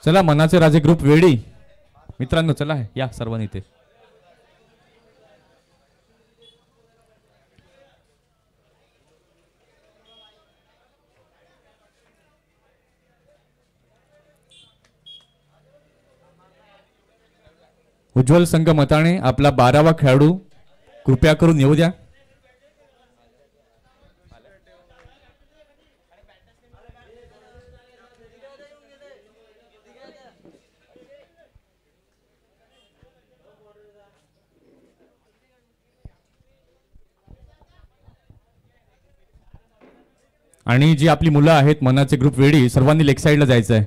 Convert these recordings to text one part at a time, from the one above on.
चला मनाचे राजे ग्रुप वेडी मित्रांनो, चला या सर्वांनी इथे. उज्ज्वल संघ मताने आपला 12वा खेळाडू कृपया करून येऊ द्या. आणि जी आपली मुलं आहेत मनाचे ग्रुप वेडी, सर्वांनी लेग साईडला जायचं आहे,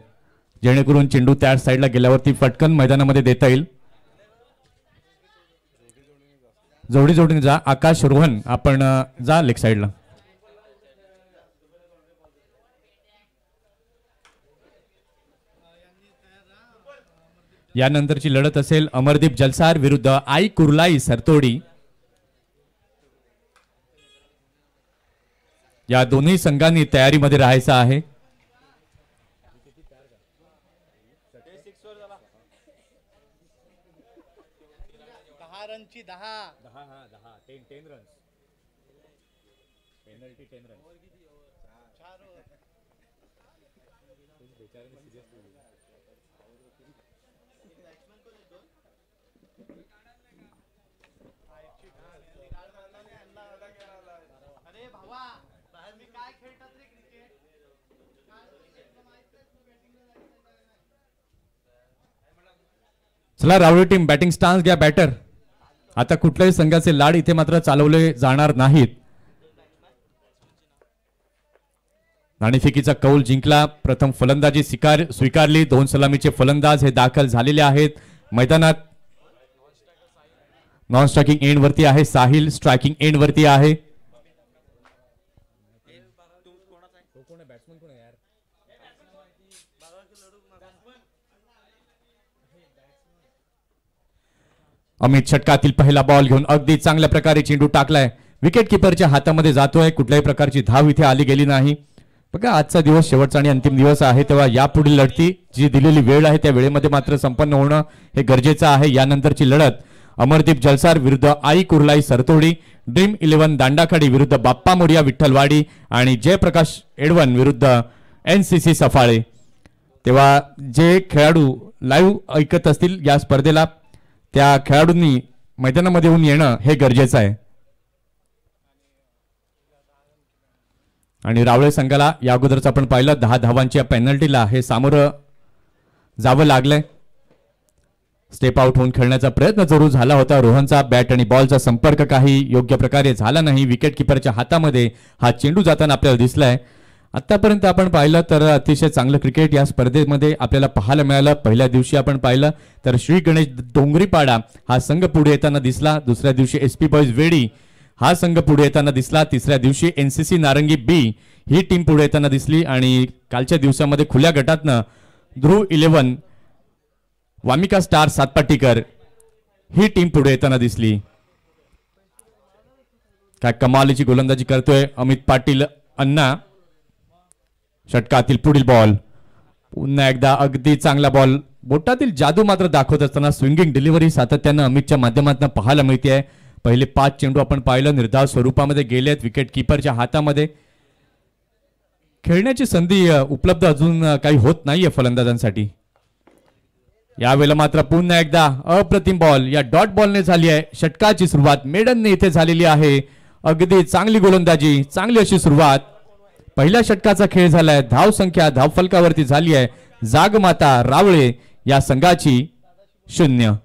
जेणेकरून चेंडू त्या साईडला गेल्यावरती फटकन मैदानामध्ये देता येईल. जोडी जोडीने जा. आकाश, रोहन आपण जा लेग साईडला. यानंतरची लढत असेल अमरदीप जलसार विरुद्ध आई कुर्लाई सरतोडी. या दोन्ही संघांनी तयारीमध्ये राहायचं आहे. चला रावळी टीम बॅटिंग स्टान्स घ्या. बॅटर आता कुठल्याही संघाचे लाड इथे मात्र चालवले जाणार नाहीत. नाणेफेकीचा कौल जिंकला. प्रथम फलंदाजी स्वीकारली. 2 सलामीचे फलंदाज हे दाखल झालेले आहेत मैदानात. नॉन स्ट्रायकिंग एंड वरती आहे साहिल, स्ट्रायकिंग एंड वरती आहे अमित. षटकातील पहिला बॉल घेऊन अगदी चांगल्या प्रकारे चेंडू टाकलाय. विकेट किपरच्या हातामध्ये जातोय. कुठल्याही प्रकारची धाव इथे आली गेली नाही. बघा आजचा दिवस शेवटचा आणि अंतिम दिवस आहे, तेव्हा यापुढील लढती जी दिलेली वेळ आहे त्या वेळेमध्ये मात्र संपन्न होणं हे गरजेचं आहे. यानंतरची लढत अमरदीप जलसार विरुद्ध आई कुर्लाई सरतोडी, ड्रीम 11 दांडाखाडी विरुद्ध बाप्पा मोडिया विठ्ठलवाडी आणि जयप्रकाश एडवन विरुद्ध NCC सफाळे. तेव्हा जे खेळाडू लाईव्ह ऐकत असतील या स्पर्धेला, त्या खेळाडूंनी मैदानामध्ये येऊन येणं हे गरजेचं आहे. आणि रावळे संघाला या अगोदरच आपण पाहिलं 10 धावांच्या पेनल्टीला हे सामोरं जावं लागलंय. स्टेप आउट होऊन खेळण्याचा प्रयत्न जरूर झाला होता. रोहनचा बॅट आणि बॉलचा संपर्क काही योग्य प्रकारे झाला नाही. विकेट किपरच्या हातामध्ये हा चेंडू जाताना आपल्याला दिसलाय. आतापर्यंत आपण पाहिलं तर अतिशय चांगलं क्रिकेट या स्पर्धेमध्ये आपल्याला पाहायला मिळालं. पहिल्या दिवशी आपण पाहिलं तर श्री गणेश डोंगरीपाडा हा संघ पुढे येताना दिसला. दुसऱ्या दिवशी SP बॉयज वेडी हा संघ पुढे येताना दिसला. तिसऱ्या दिवशी NCC नारंगी B ही टीम पुढे येताना दिसली. आणि कालच्या दिवसामध्ये खुल्या गटातनं ध्रुव 11 वामिका स्टार सातपाटीकर ही टीम पुढे येताना दिसली. काय कमालीची गोलंदाजी करतोय अमित पाटील अण्णा. षटकातील पुढील बॉल पुन्हा एकदा अगदी चांगला बॉल. बोटातील जादू मात्र दाखवत असताना स्विंगिंग डिलिव्हरी सातत्यानं अमितच्या माध्यमातून पाहायला मिळते. पहिले 5 चेंडू आपण पाहिलं निर्धाव स्वरूपामध्ये गेलेत. विकेट किपरच्या हातामध्ये खेळण्याची संधी उपलब्ध अजून काही होत नाहीये फलंदाजांसाठी. यावेळेला मात्र पुन्हा एकदा अप्रतिम बॉल या डॉट बॉलने झाली आहे षटकाची सुरुवात. मेडनने इथे झालेली आहे. अगदी चांगली गोलंदाजी, चांगली अशी सुरुवात. पहिल्या षटकाचा खेळ झालाय. धाव संख्या धाव फलकावरती झाली आहे. जागमाता रावळे या संघाची 0.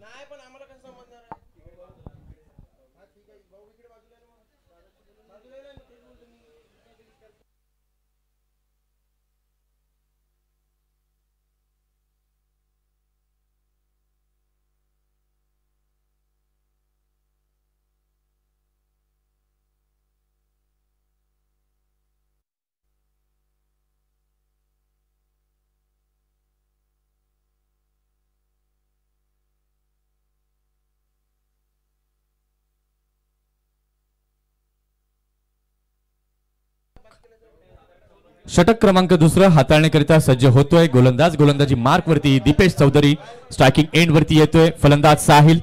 षटक क्रमांक दुसरं हाताळण्याकरिता सज्ज होतोय गोलंदाज. गोलंदाजी मार्क वरती दीपेश चौधरी. स्ट्रायकिंग एंड वरती येतोय फलंदाज साहिल.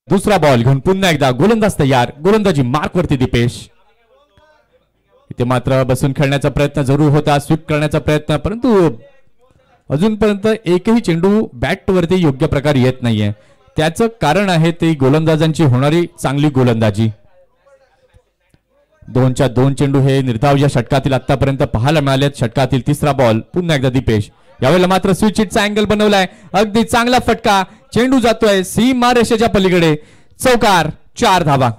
दुसरा बॉल घेऊन पुन्हा एकदा गोलंदाज तयार. गोलंदाजी मार्क वरती दीपेश. इथे मात्र बसून खेळण्याचा प्रयत्न जरूर होता, स्वीप करण्याचा प्रयत्न, परंतु अजूनपर्यंत एकही चेंडू बॅट वरती योग्य प्रकारे येत नाहीये. त्याचं कारण आहे ते गोलंदाजांची होणारी चांगली गोलंदाजी. 2च्या 2 चेंडू हे निर्धाव या षटकातील आतापर्यंत पाहायला मिळालेत. षटकातील तिसरा बॉल पुन्हा एकदा दीपेश. यावेळेला मात्र स्विच हिटचा अँगल बनवलाय. अगदी चांगला फटका. चेंडू जातोय सीमा रेषेच्या पलीकडे. चौकार. 4 धावा.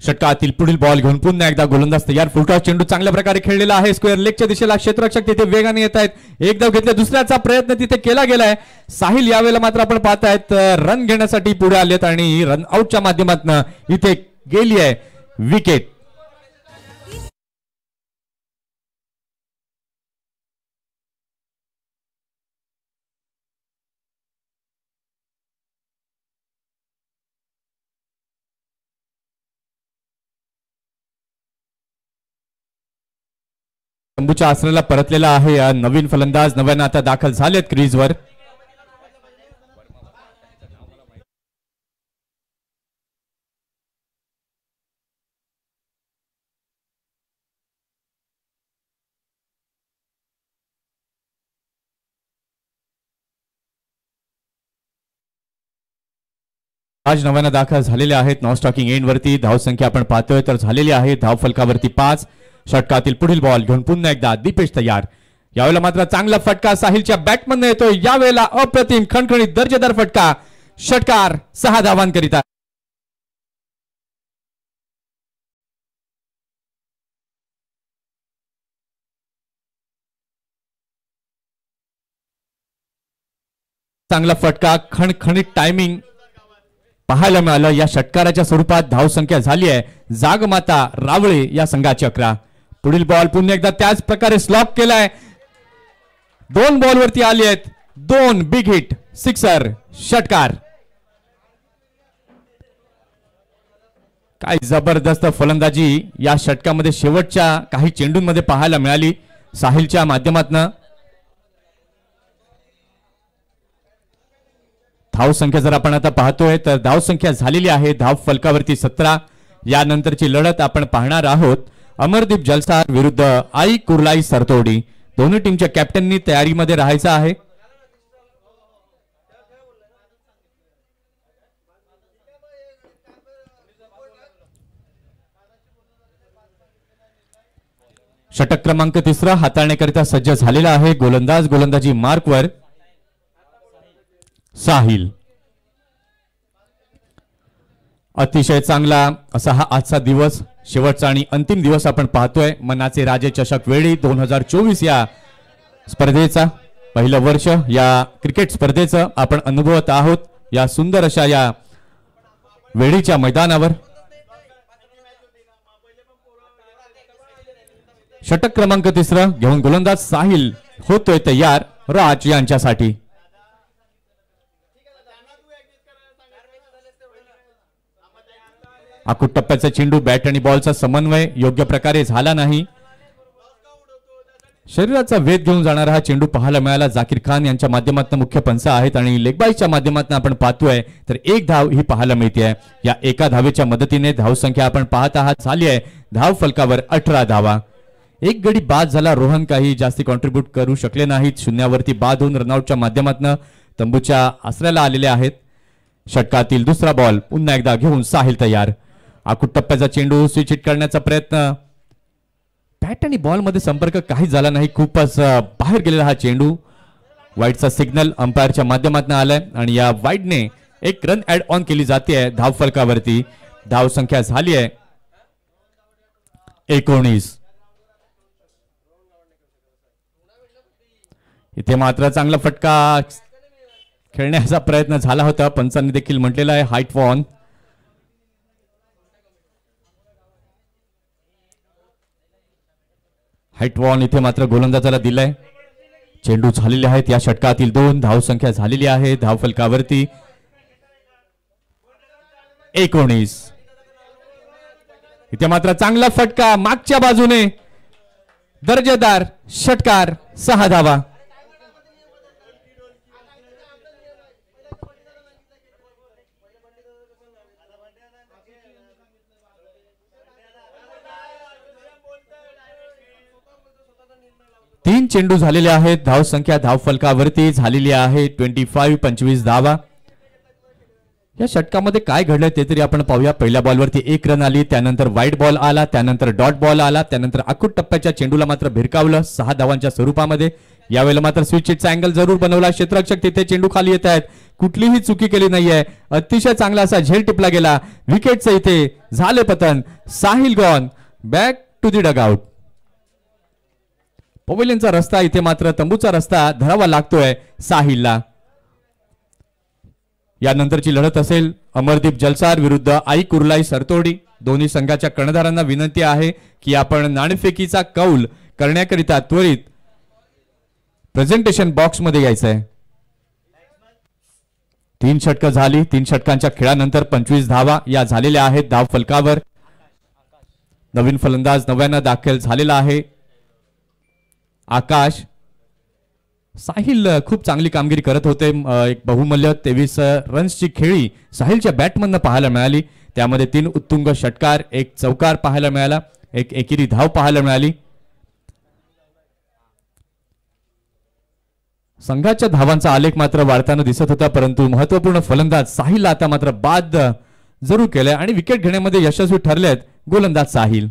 षटकातील पुढील बॉल घेऊन पुन्हा एकदा गोलंदाज तयार. फुलटॉस चेंडू चांगल्या प्रकारे खेळलेला आहे. स्क्वेअर लेगच्या दिशेला क्षेत्ररक्षक तिथे वेगाने येत आहेत. एक धाव घेतल्या. दुसऱ्याचा प्रयत्न तिथे केला गेलाय. साहिल यावेळेला मात्र आपण पाहतायत रन घेण्यासाठी पुढे आलेत आणि रन आउटच्या माध्यमातून इथे गेली आहे विकेट. तंबूच्या आसनाला परतलेला आहे नवीन फलंदाज. नव्यानं आता दाखल झालेत क्रीजवर. आज नव्यानं दाखल झालेले आहेत. नॉन स्टॉकिंग एंड वरती धावसंख्या आपण पाहतोय तर झालेली आहे. धाव फलकावरती 5. षटकातील पुढील बॉल घेऊन पुन्हा एकदा दीपेश तयार. यावेळेला मात्र चांगला फटका साहिलच्या बॅटमधून येतोय. यावेळेला अप्रतिम खणखणीत दर्जेदार फटका. षटकार. 6 धावांकरिता. चांगला फटका. खणखणीत टायमिंग पाहायला मिळालं. या षटकाराच्या स्वरूपात धावसंख्या झाली आहे जागमाता रावळे या संघाची 11. पुढील बॉल पुन्हा एकदा त्याच प्रकारे स्लॉप केलाय. 2 बॉल वरती आली आहेत. 2 बिग हिट. सिक्सर. षटकार. काय जबरदस्त फलंदाजी या षटकामध्ये शेवटच्या काही चेंडूंमध्ये पाहायला मिळाली साहिलच्या माध्यमातून. धावसंख्या जर आपण आता पाहतोय तर धावसंख्या झालेली आहे धाव फलकावरती 17. यानंतरची लढत आपण पाहणार आहोत अमरदीप जलसार विरुद्ध आई कुर्लाई सरतोडी. दोन्ही टीमच्या कॅप्टननी तयारीमध्ये राहायचं आहे. षटक क्रमांक 3 हाताळण्याकरिता सज्ज झालेला आहे गोलंदाज. गोलंदाजी मार्कवर साहिल. अतिशय चांगला असा हा आजचा दिवस, शेवटचा आणि अंतिम दिवस आपण पाहतोय मनाचे राजे चषक वेळी 2024 या स्पर्धेचा पहिलं वर्ष या क्रिकेट स्पर्धेचं आपण अनुभवत आहोत या सुंदर अशा या वेळीच्या मैदानावर. षटक क्रमांक 3 घेऊन गोलंदाज साहिल होतोय तयार राज यांच्यासाठी. आखूट टप्प्याचा चेंडू बॅट आणि बॉलचा समन्वय योग्य प्रकारे झाला नाही. शरीराचा वेध घेऊन जाणारा हा चेंडू पाहायला मिळाला. जाकीर खान यांच्या माध्यमातून मुख्य पंच आहेत आणि लेगबाईच्या माध्यमातून आपण पाहतोय तर एक धाव ही पाहायला मिळते. या एका धावेच्या मदतीने धावसंख्या आपण पाहत आहात झाली आहे धाव फलकावर 18 धावा. एक गडी बाद झाला. रोहन काही जास्ती कॉन्ट्रीब्यूट करू शकले नाहीत. शून्यावरती बाद होऊन रनआउटच्या माध्यमातून तंबूच्या आसऱ्याला आलेले आहेत. षटकातील दुसरा बॉल पुन्हा एकदा घेऊन साहिल तयार. आखूट टप्प्याचा चेंडू स्विच हिट करण्याचा प्रयत्न. बॅट आणि बॉल मध्ये संपर्क काही झाला नाही. खूपच बाहेर गेलेला हा चेंडू. वाईडचा सिग्नल अंपायरच्या माध्यमातून आलाय आणि या वाईडने एक रन ऍड ऑन केली जाते धाव फलकावरती. धाव संख्या झाली आहे 19. इथे मात्र चांगला फटका खेळण्याचा प्रयत्न झाला होता, पंचांनी देखील म्हटलेला आहे हाईट वॉन. हाईट वॉन इथे मात्र गोलंदाजाला दिलाय. चेंडू झालेले आहेत या षटकातील 2. धाव संख्या झालेली आहे धाव फलकावरती 19. इथे मात्र चांगला फटका मागच्या बाजूने दर्जेदार षटकार 6 धावा. तीन चेंडू झालेले आहेत. धाव संख्या धाव फलकावरती झालेली आहे 25 धावा. या षटकामध्ये काय घडलं ते तरी आपण पाहूया. पहिल्या बॉलवरती 1 रन आली, त्यानंतर वाईट बॉल आला, त्यानंतर डॉट बॉल आला, त्यानंतर आखूट टप्प्याच्या चेंडूला मात्र भिरकावलं 6 धावांच्या स्वरूपामध्ये. यावेळेला मात्र स्विच हिटचा अँगल जरूर बनवला. क्षेत्ररक्षक तिथे चेंडू खाली येत आहेत, कुठलीही चुकी केली नाहीये. अतिशय चांगला असा झेल टिपला गेला. विकेटचं इथे झाले पतन. Sahil gone back to the dugout. पवेलियनचा रस्ता इथे मात्र तंबूचा रस्ता धरावा लागतोय साहिलला. यानंतरची लढत असेल अमरदीप जलसार विरुद्ध आई कुर्लाई सरतोडी. दोन्ही संघाच्या कर्णधारांना विनंती आहे की आपण नाणेफेकीचा कौल करण्याकरिता त्वरित प्रेझेंटेशन बॉक्स मध्ये यायचंय. 3 षटकं झाली. 3 षटकांच्या खेळानंतर 25 धावा या झालेल्या आहेत धाव फलकावर. नवीन फलंदाज नव्यानं दाखल झालेला आहे आकाश. साहिल खूप चांगली कामगिरी करत होते. एक बहुमूल्य 23 रन्सची खेळी साहिलच्या बॅटमधनं पाहायला मिळाली. त्यामध्ये 3 उत्तुंग षटकार, 1 चौकार पाहायला मिळाला, 1 एकेरी धाव पाहायला मिळाली. संघाच्या धावांचा आलेख मात्र वाढताना दिसत होता, परंतु महत्वपूर्ण फलंदाज साहिलला आता मात्र बाद जरूर केले आणि विकेट घेण्यामध्ये यशस्वी ठरलेत गोलंदाज साहिल.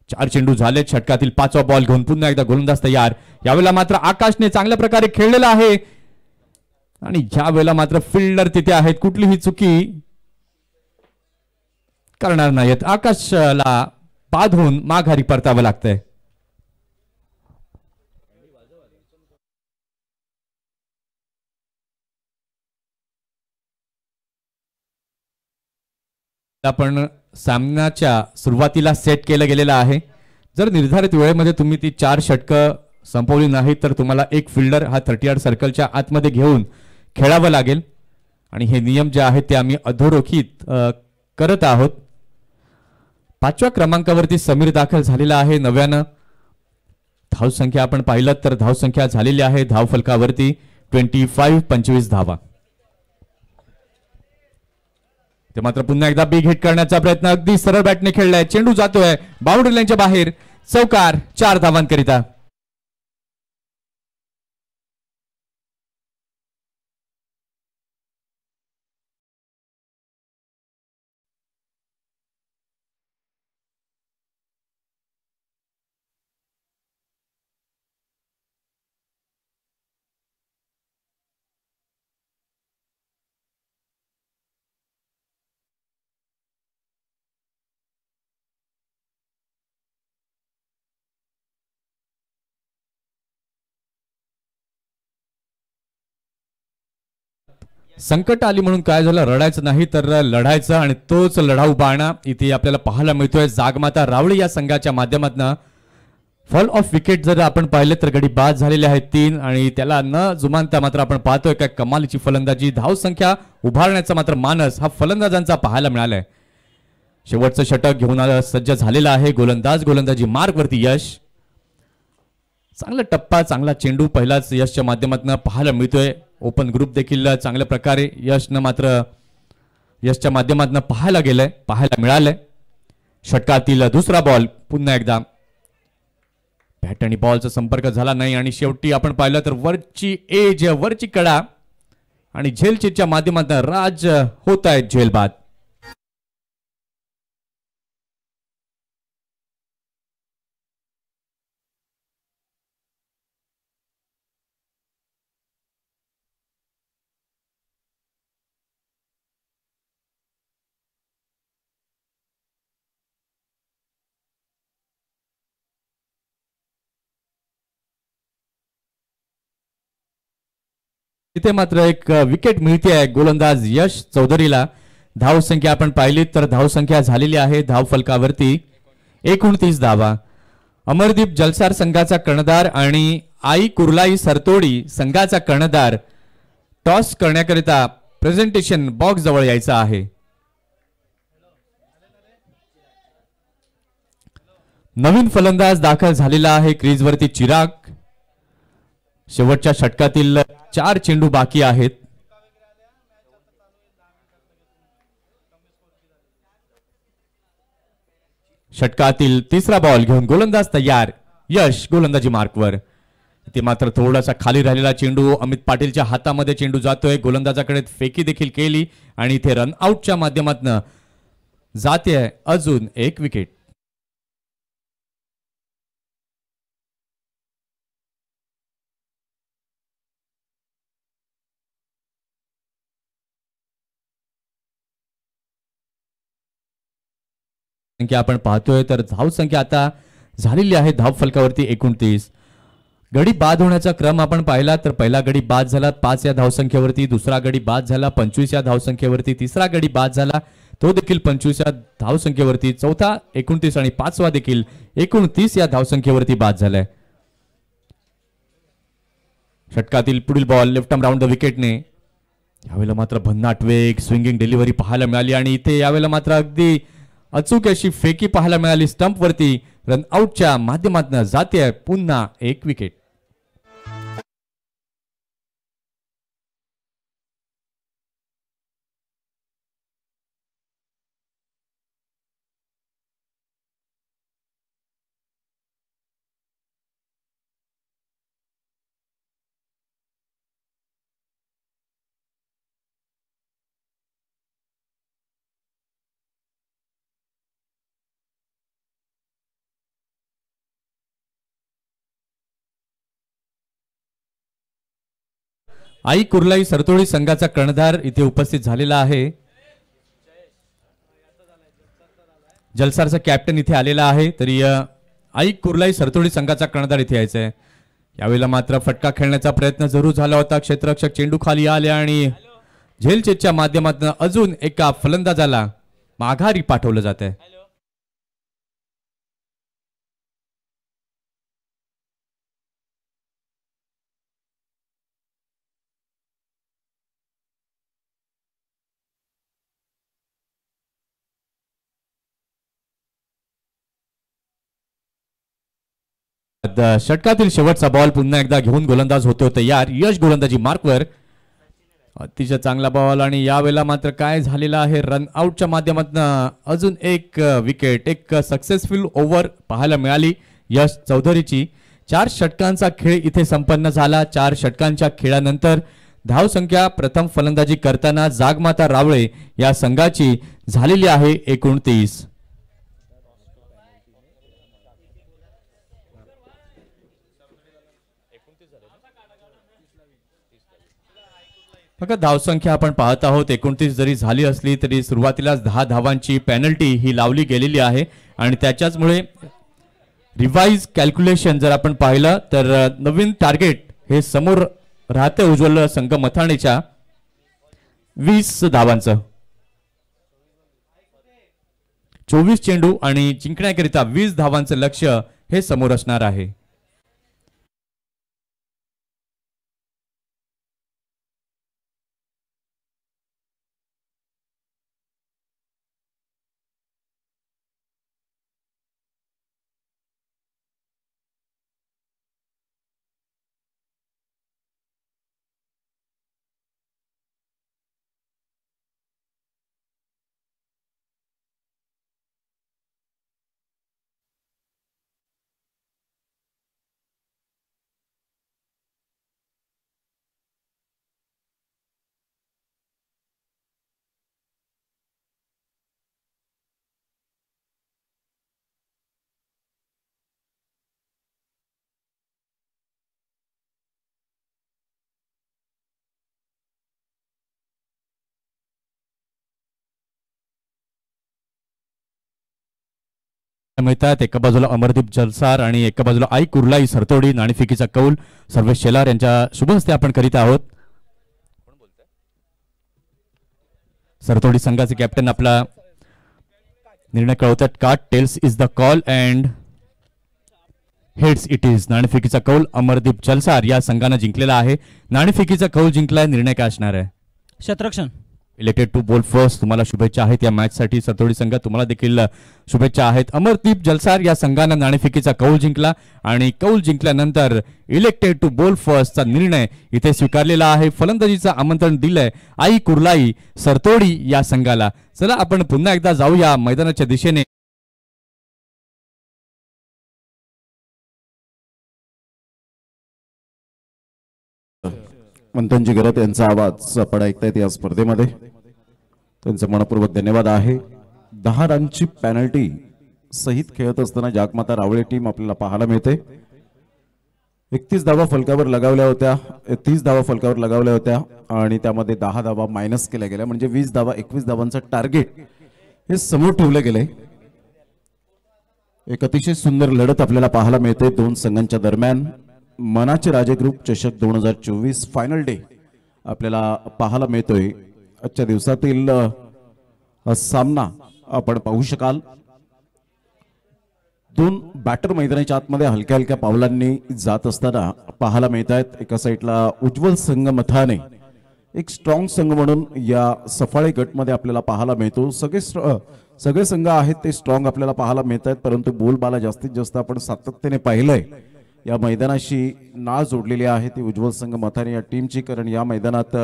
4 चेंडू झाले. षटकातील 5वा बॉल घेऊन पुन्हा एकदा गोलंदाज तयार. यावेळेला मात्र आकाशने चांगल्या प्रकारे खेळलेला आहे आणि ह्या वेळेला मात्र फिल्डर तिथे आहेत, कुठलीही चुकी करणार नाहीत. आकाशला बाद होऊन माघारी परतावं लागतंय. आपण सामन्याच्या सुरुवातीला सेट केलं गेलेलं आहे. जर निर्धारित वेळेमध्ये तुम्ही ती 4 षटकं संपवली नाही तर तुम्हाला एक फिल्डर हा 30 यार्ड सर्कलच्या आतमध्ये घेऊन खेळावं लागेल आणि हे नियम जे आहेत ते आम्ही अधोरेखित करत आहोत. 5व्या क्रमांकावरती समीर दाखल झालेला आहे नव्यानं. धावसंख्या आपण पाहिलं तर धावसंख्या झालेली आहे धाव फलकावरती 25 धावा. ते मात्र पुन्हा एकदा बिग हिट करण्याचा प्रयत्न अगदी सरळ बॅटने खेळलाय. चेंडू जातोय बाउंड्री लाईनच्या बाहेर. चौकार 4 धावांकरिता. संकट आली म्हणून काय झालं, रडायचं नाही तर लढायचं आणि तोच लढाऊ बाणा इथे आपल्याला पाहायला मिळतोय. जागमाता रावळे या संघाच्या माध्यमातून फॉल ऑफ विकेट जर आपण पाहिले तर गडी बाद झालेले आहेत 3 आणि त्याला न जुमानता मात्र आपण पाहतोय काय कमालीची फलंदाजी. धाव संख्या उभारण्याचा मात्र मानस हा फलंदाजांचा पाहायला मिळालाय. शेवटचं षटक घेऊन सज्ज झालेला आहे गोलंदाज. गोलंदाजी मार्ग वरती यश. चांगला टप्पा चांगला चेंडू पहिलाच यशच्या माध्यमातून पाहायला मिळतोय. ओपन ग्रुप देखील चांगल्या प्रकारे यशच्या माध्यमातून पाहायला मिळालंय. षटकातील दुसरा बॉल पुन्हा एकदा बॅट आणि बॉलचा संपर्क झाला नाही आणि शेवटी आपण पाहिलं तर वरची एज वरची कडा आणि झेलचीच्या माध्यमातून राज होत आहेत झेलबाद. इथे मात्र एक विकेट मिळते आहे गोलंदाज यश चौधरीला. धाव संख्या आपण पाहिली तर धाव संख्या झालेली आहे धाव फलकावरती 29 धावा. अमरदीप जलसार संघाचा कर्णधार आणि आई कुर्लाई सरतोडी संघाचा कर्णधार टॉस करण्याकरिता प्रेझेंटेशन बॉक्स जवळ यायचा आहे. नवीन फलंदाज दाखल झालेला आहे क्रीजवरती चिराग. शेवटच्या षटकातील 4 चेंडू बाकी आहेत. षटकातील तिसरा बॉल घेऊन गोलंदाज तयार. यश गोलंदाजी मार्कवर. ते मात्र थोडासा खाली राहिलेला चेंडू अमित पाटीलच्या हातामध्ये चेंडू जातोय. गोलंदाजाकडे फेकी देखील केली आणि इथे रनआउटच्या माध्यमातून जाते अजून एक विकेट. संख्या आपण पाहतोय तर धाव संख्या आता झालेली आहे धाव फलकावरती 29. गडी बाद होण्याचा क्रम आपण पाहिला तर पहिला गडी बाद झाला 5 या धावसंख्येवरती. दुसरा गडी बाद झाला 25 या धावसंख्येवरती. तिसरा गडी बाद झाला तो देखील 25 या धावसंख्येवरती. चौथा 29 आणि पाचवा देखील 29 या धावसंख्येवरती बाद झालाय. षटकातील पुढील ball left arm round the विकेटने. यावेळेला मात्र भन्नाट वेग स्विंगिंग डिलिव्हरी पाहायला मिळाली आणि इथे यावेळेला मात्र अगदी अचूक अशी फेकी पाहायला मिळाली स्टंपवरती. रनआउटच्या माध्यमातून जाते पुन्हा एक विकेट. आई कुर्लाई सरतोडी संघाचा कर्णधार इथे उपस्थित झालेला आहे. जलसारचा कॅप्टन इथे आलेला आहे. तरी आई कुर्लाई सरतोडी संघाचा कर्णधार इथे यायचा आहे. यावेळेला मात्र फटका खेळण्याचा प्रयत्न जरूर झाला होता. क्षेत्ररक्षक चेंडू खाली आले आणि झेलचेच्या माध्यमातून अजून एका फलंदाजाला माघारी पाठवलं जात आहे. षटकातील शेवटचा बॉल पुन्हा एकदा घेऊन गोलंदाज होतो तयार. यश गोलंदाजी मार्कवर. अतिशय चांगला बॉल आणि यावेळेला मात्र काय झालेला आहे रनआउटच्या माध्यमातून अजून एक विकेट. एक सक्सेसफुल ओव्हर पाहायला मिळाली यश चौधरीची. 4 षटकांचा खेळ इथे संपन्न झाला. 4 षटकांच्या खेळानंतर धाव संख्या प्रथम फलंदाजी करताना जागमाता रावळे या संघाची झालेली आहे 29. बघा धावसंख्या आपण पाहत आहोत 29 जरी झाली असली तरी सुरुवातीलाच 10 धावांची पेनल्टी ही लावली गेलेली आहे आणि त्याच्याचमुळे रिवाइज कॅल्क्युलेशन जर आपण पाहिलं तर नवीन टार्गेट हे समोर राहते उज्ज्वल संघ मथाणेच्या 20 धावांचं. 24 चेंडू आणि जिंकण्याकरिता 20 धावांचं लक्ष्य हे समोर असणार आहे. मिळतात एका बाजूला अमरदीप जलसार आणि एका बाजूला आई कुर्लाई सरतोडी. नाणेफेकीचा कौल सर्वेश शेलार यांच्या शुभ हस्ते आपण करीत आहोत. सरतोडी संघाचे कॅप्टन आपला निर्णय कळवतात का. Tails is the call and heads it is. नाणेफेकीचा कौल अमरदीप जलसार या संघाने जिंकलेला आहे. नाणेफेकीचा कौल जिंकलाय. निर्णय काय असणार आहे. शतरक्षण इलेक्टेड टू बोल फर्स्ट. तुम्हाला शुभेच्छा आहेत या मॅच साठी. सरतोडी संघ तुम्हाला देखील शुभेच्छा आहेत. अमरदीप जलसार या संघाने नाणेफेकीचा कौल जिंकला आणि कौल जिंकल्यानंतर इलेक्टेड टू बोल फर्स्टचा निर्णय इथे स्वीकारलेला आहे. फलंदाजीचं आमंत्रण दिलंय आई कुर्लाई सरतोडी या संघाला. चला आपण पुन्हा एकदा जाऊया मैदानाच्या दिशेने. मंथनजी गरत यांचा आवाज आपण ऐकतायत या स्पर्धेमध्ये. त्यांचं मनपूर्वक धन्यवाद आहे. 10 रनची पॅनल्टी सहित खेळत असताना जागमाता रावळे टीम आपल्याला पाहायला मिळते. 31 धावा फलकावर लगावल्या होत्या. 30 धावा फलकावर लगावल्या होत्या आणि त्यामध्ये 10 धावा मायनस केल्या गेल्या. म्हणजे 20 धावा 21 धावांचं टार्गेट हे समोर ठेवलं गेलंय. एक अतिशय सुंदर लढत आपल्याला पाहायला मिळते दोन संघांच्या दरम्यान. मनाचे राजे ग्रुप चषक 2024 फायनल डे आपल्याला पाहायला मिळतोय. आजच्या दिवसातील हा सामना आपण पाहू शकाल. दोन बॅटर मैदानाच्या आतमध्ये हलक्या हलक्या पावलांनी जात असताना पाहायला मिळत आहेत. एका साईडला उज्ज्वल संघ मथाने एक स्ट्रॉंग संघ म्हणून या सफाळे गटमध्ये आपल्याला पाहायला मिळतो. सगळे संघ आहेत ते स्ट्रॉंग आपल्याला पाहायला मिळत आहेत. परंतु बोलबाला जास्तीत जास्त आपण सातत्याने पाहिलंय या मैदानाशी नाळ जोडलेली आहे ती उज्ज्वल संघ मथाने या टीमची. कारण या मैदानात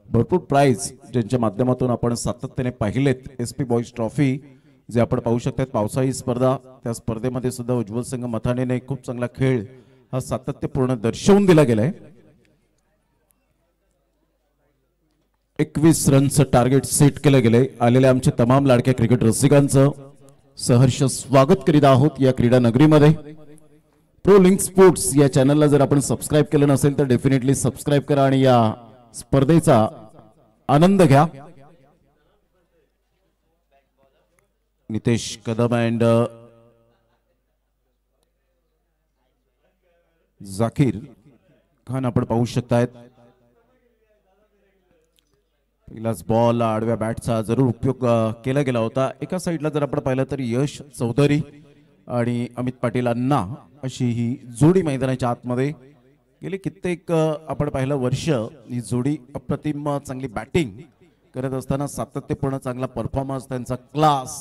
भरपूर प्राइज ज्यांच्या माध्यमातून आपण सातत्याने पाहिलेत. SP बॉईज ट्रॉफी जे आपण पाहू शकतात पावसाळी स्पर्धा त्या स्पर्धेमध्ये सुद्धा उज्ज्वल संघ मथानेने खूप चांगला खेळ हा सातत्यपूर्ण दर्शवून दिला गेलाय. 21 रनचं टार्गेट सेट केलं गेलंय. आलेल्या आमच्या तमाम लाडक्या क्रिकेट रसिकांचं सहर्ष स्वागत करीत आहोत या क्रीडा नगरीमध्ये. प्रो लिंक स्पोर्ट्स या चॅनलला जर आपण सबस्क्राईब केलं नसेल तर डेफिनेटली सबस्क्राईब करा आणि या स्पर्धेचा आनंद घ्या. नितेश कदम अँड जाकीर खान आपण पाहू शकतायत. पहिलाच बॉल आडव्या बॅटचा जरूर उपयोग केला गेला होता. एका साईडला जर आपण पाहिलं तर यश चौधरी आणि अमित पाटील अण्णा अशी ही जोडी मैदानाच्या आतमध्ये गेली कित्येक आपण पाहिलं वर्ष ही जोडी अप्रतिम चांगली बॅटिंग करत असताना सातत्यपूर्ण चांगला परफॉर्मन्स त्यांचा क्लास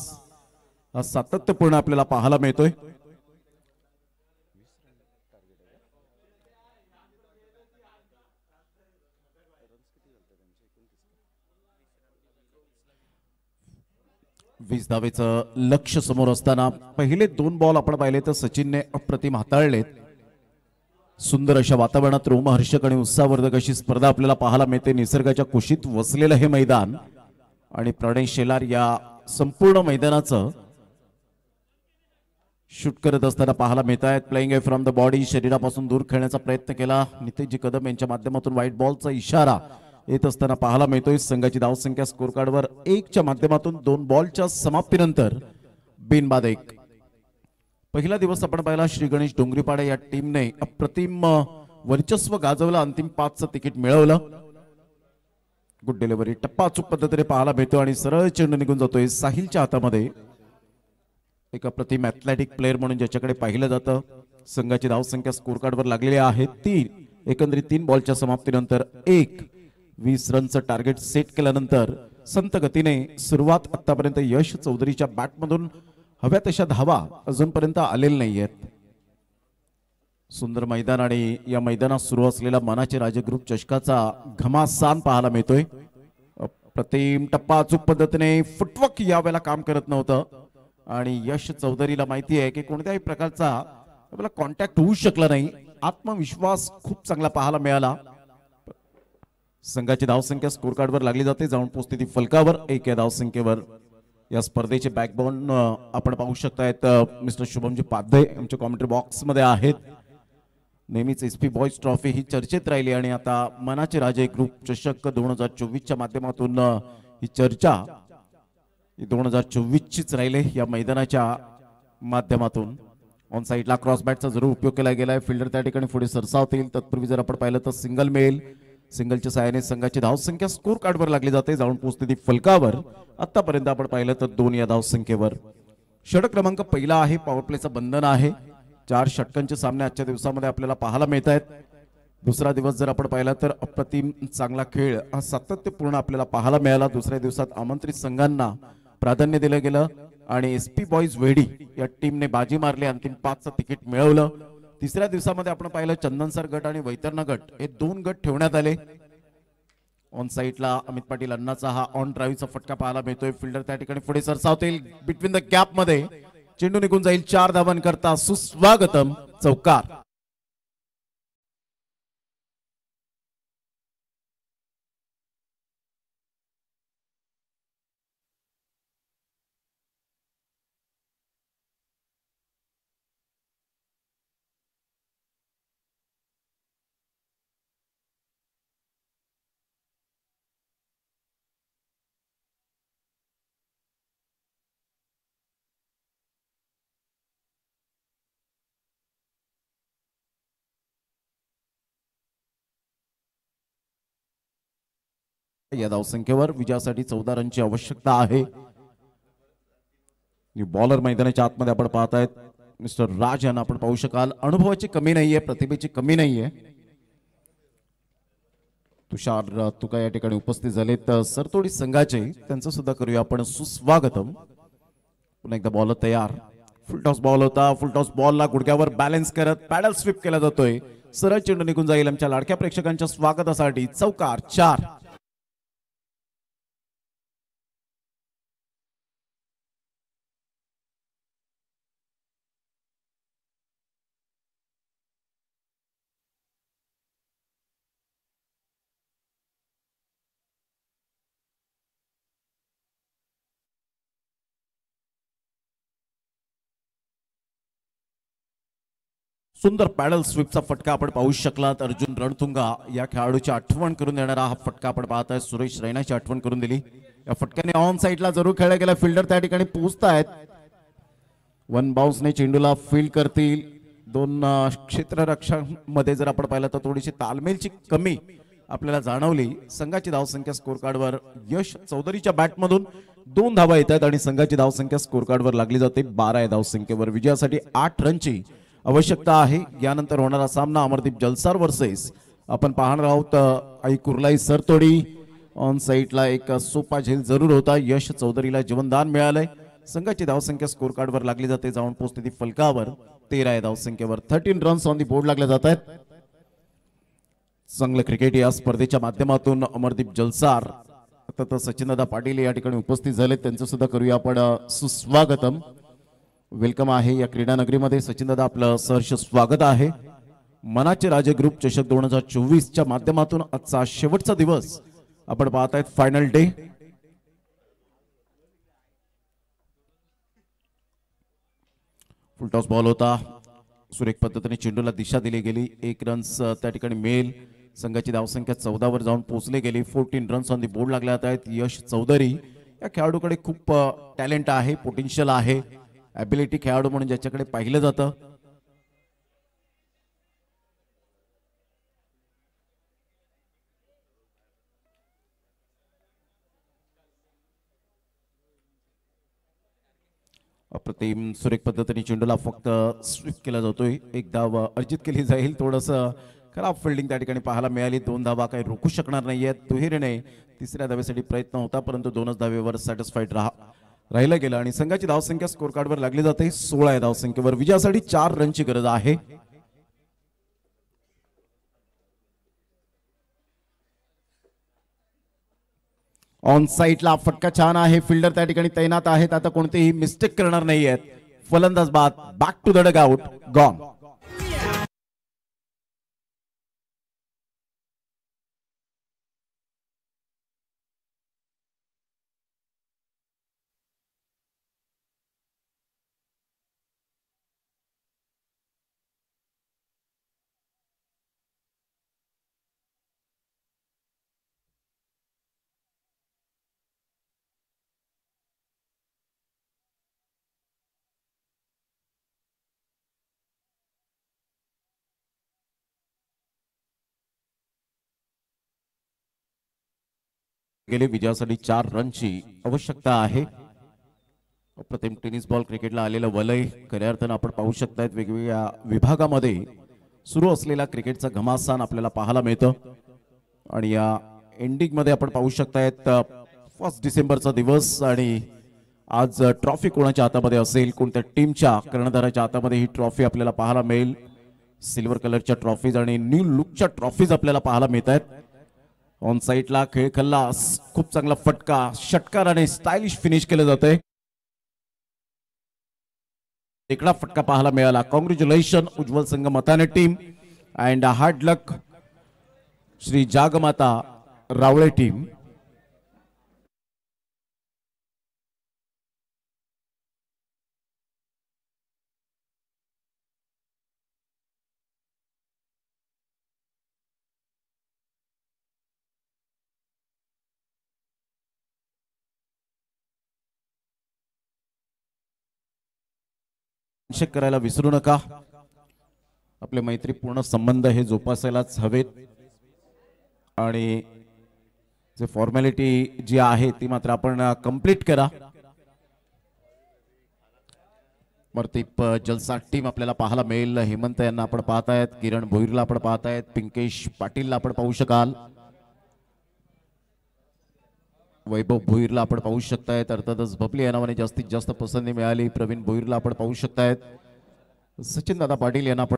हा सातत्यपूर्ण आपल्याला पाहायला मिळतोय. वीस धावेचं लक्ष समोर असताना पहिले 2 बॉल आपण पाहिले तर सचिनने अप्रतिम हाताळलेत. सुंदर अशा वातावरणात रोमहर्षक आणि उत्साहवर्धक अशी स्पर्धा आपल्याला पाहायला मिळते. निसर्गाच्या कुशीत वसलेलं हे मैदान आणि प्रणय शेलार या संपूर्ण मैदानाचं शूट करत असताना पाहायला मिळत आहेत. प्लेइंग फ्रॉम द बॉडी शरीरापासून दूर खेळण्याचा प्रयत्न केला. नितेशजी कदम यांच्या माध्यमातून व्हाईट बॉलचा इशारा येत असताना पाहायला मिळतोय. संघाची धावसंख्या स्कोर कार्डवर 1च्या माध्यमातून 2 बॉलच्या समाप्तीनंतर बिनबाद 1. पहिला दिवस आपण पाहिला श्री गणेश डोंगरीपाडे या टीमने अप्रतिम वर्चस्व गाजवलं. अंतिम 5चं तिकीट मिळवलं. गुड डिलिव्हरी टप्पा अचूक पद्धतीने पाहायला मिळतो आणि सरळ चेंडू निघून जातोय साहिलच्या हातामध्ये. एक अप्रतिम ॲथलेटिक प्लेअर म्हणून ज्याच्याकडे पाहिलं जातं. संघाची धावसंख्या स्कोर कार्डवर लागलेली आहे 3. एकंदरीत 3 बॉलच्या समाप्तीनंतर 20 रनचं टार्गेट सेट केल्यानंतर संत गतीने सुरुवात आतापर्यंत यश चौधरीच्या बॅटमधून हव्या तशा धावा अजूनपर्यंत आलेल्या नाहीयेत. सुंदर मैदान आणि या मैदानात सुरू असलेला मनाचे राजे ग्रुप चषकाचा घमासान पाहायला मिळतोय. प्रतिम टप्पा अचूक पद्धतीने फुटवर्क यावेळेला काम करत नव्हतं आणि यश चौधरीला माहिती आहे की कोणत्याही प्रकारचा आपल्याला कॉन्टॅक्ट होऊ शकला नाही. आत्मविश्वास खूप चांगला पाहायला मिळाला. संघाची धावसंख्या स्कोर कार्डवर लागली जाते. जाऊन पोहोचते ती फलकावर 1 या धावसंख्येवर. या स्पर्धेचे बॅकबोन आपण पाहू शकतायत मिस्टर शुभमजी पाध्ये आमच्या कॉमेंट्री बॉक्स मध्ये आहेत. नेहमीच SP बॉईज ट्रॉफी ही चर्चेत राहिली आणि आता मनाचे राजे ग्रुप चषक 2024च्या माध्यमातून ही चर्चा 2024 चीच राहिले. या मैदानाच्या माध्यमातून ऑन साइडला क्रॉस बॅटचा जरूर उपयोग केला गेलाय. फिल्डर त्या ठिकाणी पुढे सरसावतील. तत्पूर्वी जर आपण पाहिलं तर सिंगल मेल सिंगलच्या सहाय्याने संघाची धावसंख्या स्कोर कार्डवर लागली जाते, जाऊन पोहोचते ती फलकावर. आतापर्यंत आपण पाहिलं तर 2 या धावसंख्येवर. षटक क्रमांक पहिला आहे, पॉवर प्लेचं बंधन आहे. 4 षटकांचे सामने आजच्या दिवसामध्ये आपल्याला पाहायला मिळत आहेत. दुसरा दिवस जर आपण पाहिला तर अप्रतिम चांगला खेळ हा सातत्यपूर्ण आपल्याला पाहायला मिळाला. दुसऱ्या दिवसात आमंत्रित संघांना प्राधान्य दिलं गेलं आणि SP बॉईज वेडी या टीमने बाजी मारली, अंतिम 5चं तिकीट मिळवलं. तिसऱ्या दिवसामध्ये आपण पाहिलं चंदनसर गट आणि वैतरणा गट हे 2 गट ठेवण्यात आले. ऑन साईडला अमित पाटील अण्णाचा हा ऑन ड्राईव्हचा फटका पाहायला मिळतोय. फिल्डर त्या ठिकाणी पुढे सरसावतील, बिटवीन द गॅप मध्ये चेंडू निघून जाईल. 4 धावांकरता सुस्वागतम चौकार. या धावसंख्येवर विजयासाठी 14 रनची आवश्यकता आहे. बॉलर मैदानाच्या आतमध्ये आपण पाहतायत मिस्टर राज यांना आपण पाहू शकाल. अनुभवाची कमी नाहीये, प्रतिभेची कमी नाहीये. तुषार तुका या ठिकाणी उपस्थित झाले तर सरतोडी संघाचे त्यांचं सुद्धा करूया आपण सुस्वागतम. पुन्हा एकदा बॉलर तयार. फुलटॉस बॉल होता. फुलटॉस बॉलला गुडघ्यावर बॅलन्स करत पॅडल स्वीप केला जातोय. सरळ चेंडू निघून जाईल. आमच्या लाडक्या प्रेक्षकांच्या स्वागतासाठी चौकार. 4. सुंदर पॅडल स्वीपचा फटका आपण पाहू शकलात. अर्जुन रणतुंगा या खेळाडूची आठवण करून देणारा हा फटका आपण पाहताय. सुरेश रैनाची आठवण करून दिली. या फटक्याने ऑन साईडला जरूर खेळला गेला. फिल्डर त्या ठिकाणी पोहोचतायत. 1 बाउन्सने चेंडूला फील्ड करतील. 2 क्षेत्ररक्षकांमध्ये जर आपण पाहिलं तर थोडीशी तालमेलची कमी आपल्याला जाणवली. संघाची धावसंख्या स्कोर कार्डवर यश चौधरीच्या बॅटमधून 2 धावा येतात आणि संघाची धावसंख्या स्कोर कार्डवर लागली जाते 12 या धावसंख्येवर. विजयासाठी 8 रनची आवश्यकता आहे. यानंतर होणारा सामना अमरदीप जलसार वर्सेस आपण पाहणार आहोत आई कुर्लाई सरतोडी. ऑन साईडला एक सोपा झेल जरूर होता. यश चौधरीला जीवनदान मिळालंय. संघाची धावसंख्या स्कोर कार्डवर लागली जाते, जाऊन पोहोचते ती फलकावर 13 या धावसंख्येवर. 13 रन्स ऑन दी बोर्ड लागले जात आहेत. चांगलं क्रिकेट या स्पर्धेच्या माध्यमातून अमरदीप जलसार आता सचिनदादा पाटील या ठिकाणी उपस्थित झाले, त्यांचं सुद्धा करूया आपण सुस्वागतम. वेलकम आहे या क्रीडा नगरीमध्ये. सचिनदादा आपलं सहर्ष स्वागत आहे. मनाचे राजे ग्रुप चषक 2024च्या माध्यमातून आजचा शेवटचा दिवस आपण पाहतायत, फायनल डे. फुलटॉस बॉल होता. सुरेख पद्धतीने चेंडूला दिशा दिली गेली. 1 रन्स त्या ठिकाणी मिळेल. संघाची धावसंख्या 14 वर जाऊन पोहोचले गेली. 14 रन्स ऑन दी बोर्ड लागले आहेत. यश चौधरी या खेळाडूकडे खूप टॅलेंट आहे, पोटेन्शियल आहे, ॲबिलिटी खेळाडू म्हणून ज्याच्याकडे पाहिलं जातं. अप्रतिम सुरेख पद्धतीने चेंडूला फक्त स्वीप केला जातोय. एक धाव अर्जित केली जाईल. थोडंसं खराब फिल्डिंग त्या ठिकाणी पाहायला मिळाली. 2 धावा काही रोखू शकणार नाहीयेत. दुहेरीने तिसऱ्या धावेसाठी प्रयत्न होता, परंतु 2च धावेवर सॅटिस्फाईड राहिलं गेलं आणि संघाची धावसंख्या स्कोर कार्डवर लागली जाते 16 या धावसंख्येवर. विजयासाठी 4 रनची गरज आहे. ऑन साईडला फटका छान आहे. फिल्डर त्या ठिकाणी तैनात आहेत. आता कोणतेही मिस्टेक करणार नाहीयेत. फलंदाज बाद. Back to the dugout. Gone. गेले विजयासाठी 4 रनची आवश्यकता आहे. अप्रतिम टेनिस बॉल क्रिकेटला आलेलं वलय खऱ्या अर्थानं आपण पाहू शकतायत. वेगवेगळ्या विभागामध्ये सुरू असलेला क्रिकेटचा घमासान आपल्याला पाहायला मिळतं आणि या एंडिंग मध्ये आपण पाहू शकतायत 1 डिसेंबरचा दिवस आणि आज ट्रॉफी कोणाच्या हातामध्ये असेल, कोणत्या टीमच्या कर्णधाराच्या हातामध्ये ही ट्रॉफी आपल्याला पाहायला मिळेल. सिल्वर कलरच्या ट्रॉफीज आणि न्यू लुकच्या ट्रॉफीज आपल्याला पाहायला मिळत आहेत. ऑन साईडला खेळ खल्ला, खूप चांगला फटका, षटकार आणि स्टायलिश फिनिश केलं जातंय. एकड़ा फटका पाहायला मिळाला. कॉंग्रॅच्युलेशन उज्ज्वल संघ मताने टीम अँड हार्ड लक श्री जागमाता रावळे टीम. चेक करायला विसरू नका. आपले मैत्रीपूर्ण संबंध हे जोपासायलाच हवेत आणि जे फॉर्मॅलिटी जी आहे ती मात्र आपण कंप्लीट करा. मर्तीप जलसा टीम आपल्याला पाहायला मिळेल. हेमंत यांना आपण पाहतायत, किरण भोईरला आपण पाहतायत, पिंकेश पाटीलला आपण पाहू शकाल, वैभव भोईरला आपण पाहू शकतायत. अर्थातच बबली या नावाने जास्तीत जास्त पसंती मिळाली. प्रवीण भोईरला आपण पाहू शकतायत. सचिन दादा पाटील यांना